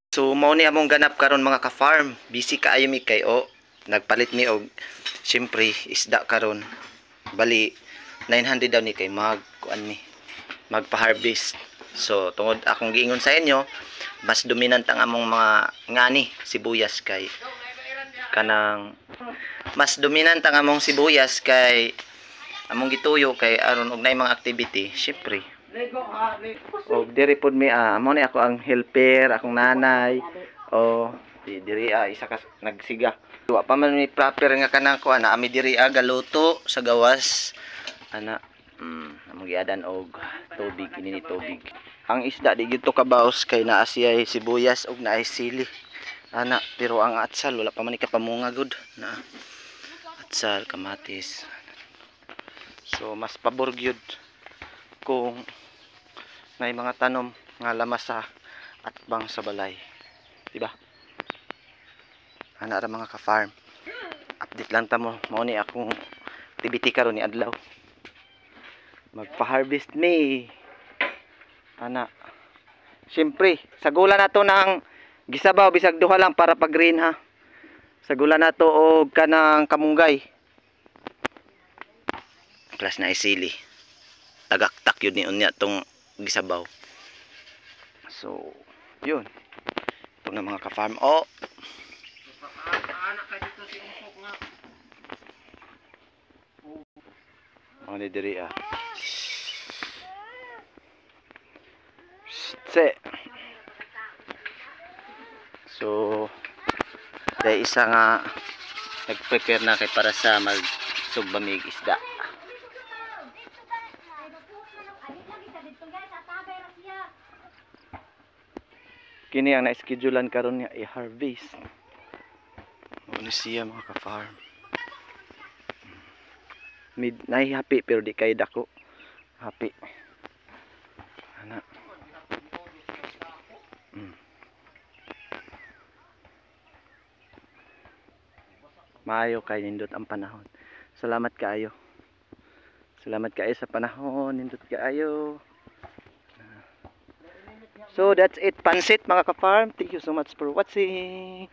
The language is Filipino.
So mao ni among ganap karon mga ka-farm. Busy kaayo mi kay nagpalit mi og syempre isda karon. Bali 900 daw ni kay kuan mi magpa-harvest. So tungod akong giingon sa inyo, mas dominant ang among mga ngani sibuyas kay kanang mas dominant ang among sibuyas kay among gituyo kay aron og nay mga activity, syempre. Og diri pod mi amo ni ako ang helper, akong nanay. Diri isa ka nagsiga. Wa pa man mi proper nga kanang kuan na ami diri galuto sa gawas. Ana among giadan og tubig, inini tubig. Ang isda di gyud to kabaos kay naa siya sibuyas og naay sili. Ana, pero ang atsal wala pa man ni kapamunga gud na atsal, kamatis. So mas pabor gyud kung may mga tanom nga lamas sa atbang sa balay, diba? Ana ra mga ka-farm, update lang ta mo mao ni akong activity karon ni adlaw. Magpa-harvest me. Ana, syempre sagulan nato ng gisabaw bisag duha lang para pag green ha. Sagulan nato og kanang kamunggay plus na isili. Tagaktak yun ni unya tong gisabaw. So yun ito na mga ka-farm. Ano diri So day isa nga nag-prepare na kay para sa mag-sugbamig isda. Kini ang na-schedulean karon niya i-harvest. Ano siya mga ka-farm. Nay happy pero di kay dako. Happy. Ana. Maayo kay nindot ang panahon. Salamat kaayo. Salamat kaayo sa panahon, nindot kaayo. So that's it, pansit mga ka-farm. Thank you so much for watching.